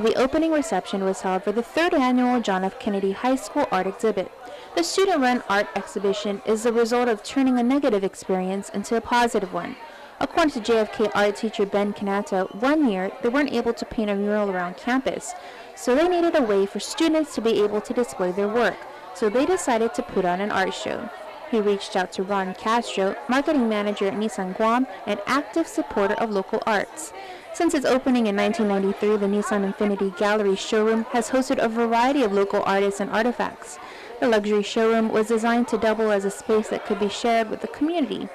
The opening reception was held for the 3rd annual John F. Kennedy High School art exhibit. The student-run art exhibition is the result of turning a negative experience into a positive one. According to JFK art teacher Ben Canato, one year they weren't able to paint a mural around campus, so they needed a way for students to be able to display their work, so they decided to put on an art show. He reached out to Ron Castro, marketing manager at Nissan Guam and active supporter of local arts. Since its opening in 1993, the Nissan Infiniti Gallery showroom has hosted a variety of local artists and artifacts. The luxury showroom was designed to double as a space that could be shared with the community,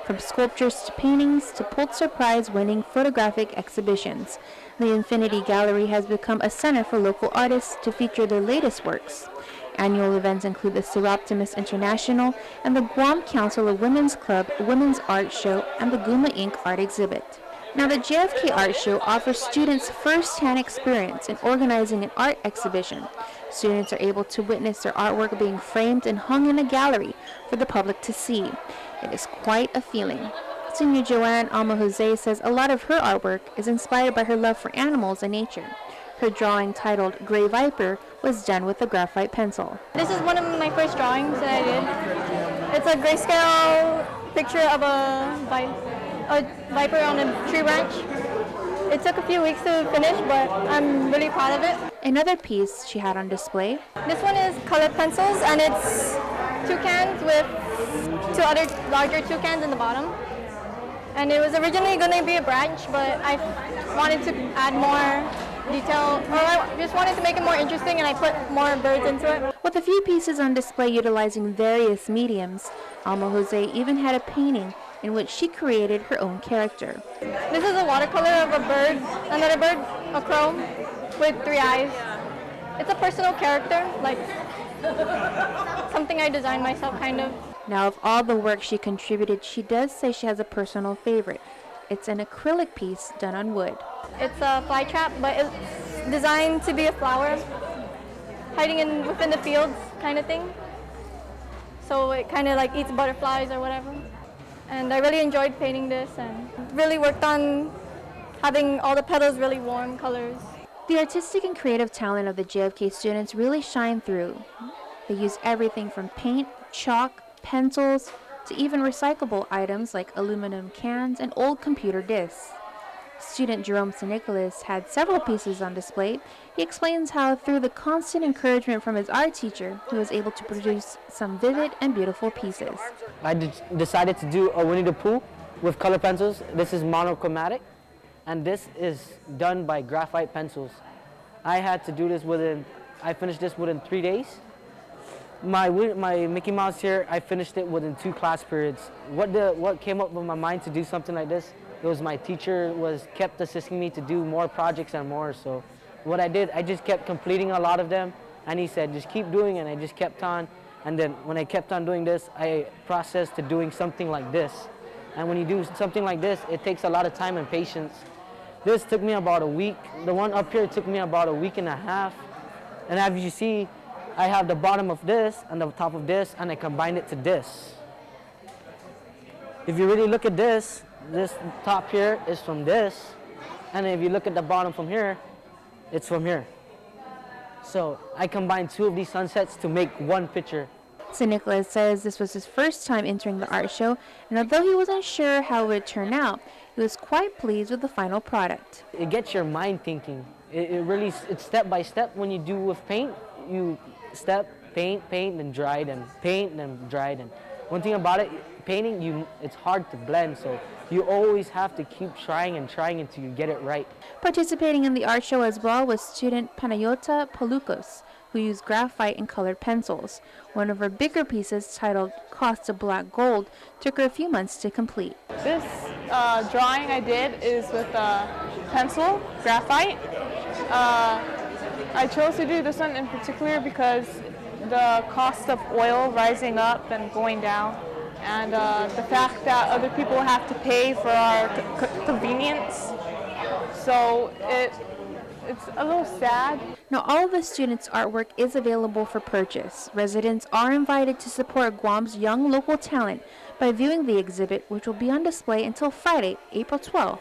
from sculptures to paintings to Pulitzer Prize-winning photographic exhibitions. The Infiniti Gallery has become a center for local artists to feature their latest works. Annual events include the Seroptimus International and the Guam Council of Women's Club Women's Art Show and the Guma Inc. Art Exhibit. Now, the JFK Art Show offers students first-hand experience in organizing an art exhibition. Students are able to witness their artwork being framed and hung in a gallery for the public to see. It is quite a feeling. Senior Joanne Alma Jose says a lot of her artwork is inspired by her love for animals and nature. Her drawing, titled Gray Viper, was done with a graphite pencil. This is one of my first drawings that I did. It's a grayscale picture of a viper on a tree branch. It took a few weeks to finish, but I'm really proud of it. Another piece she had on display. This one is colored pencils, and it's toucans with two other larger toucans in the bottom. And it was originally going to be a branch, but I wanted to add more detail, or I just wanted to make it more interesting, and I put more birds into it. With a few pieces on display utilizing various mediums, Alma Jose even had a painting in which she created her own character. This is a watercolor of a bird, another bird, a crow, with 3 eyes. It's a personal character, like something I designed myself, kind of. Now, of all the work she contributed, she does say she has a personal favorite. It's an acrylic piece done on wood. It's a fly trap, but it's designed to be a flower hiding within the fields, kind of thing. So it kind of like eats butterflies or whatever. And I really enjoyed painting this and really worked on having all the petals really warm colors. The artistic and creative talent of the JFK students really shine through. They use everything from paint, chalk, pencils, to even recyclable items like aluminum cans and old computer disks. Student Jerome St. Nicholas had several pieces on display. He explains how through the constant encouragement from his art teacher, he was able to produce some vivid and beautiful pieces. I decided to do a Winnie the Pooh with color pencils. This is monochromatic, and this is done by graphite pencils. I had to do this I finished this within 3 days. My Mickey Mouse here, I finished it within 2 class periods. What came up with my mind to do something like this? It was my teacher kept assisting me to do more projects and more. So what I did, I just kept completing a lot of them, and he said, just keep doing it, and I just kept on. And then when I kept on doing this, I processed to doing something like this. And when you do something like this, it takes a lot of time and patience. This took me about a week. The one up here took me about a week and a half. And as you see, I have the bottom of this and the top of this, and I combined it to this. If you really look at this top here is from this, and if you look at the bottom from here, it's from here. So I combined 2 of these sunsets to make one picture. St. Nicholas says this was his first time entering the art show, and although he wasn't sure how it would turn out, he was quite pleased with the final product. It gets your mind thinking. It's step by step. When you do with paint, you paint, then dried, and paint, then dried. And one thing about it, painting, it's hard to blend, so you always have to keep trying until you get it right. Participating in the art show as well was student Panayota Palukos, who used graphite and colored pencils. One of her bigger pieces, titled Cost of Black Gold, took her a few months to complete. This drawing I did is with pencil, graphite. I chose to do this one in particular because the cost of oil rising up and going down, and the fact that other people have to pay for our convenience. So it's a little sad. Now, all of the students' artwork is available for purchase. Residents are invited to support Guam's young local talent by viewing the exhibit, which will be on display until Friday, April 12th.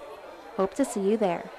Hope to see you there.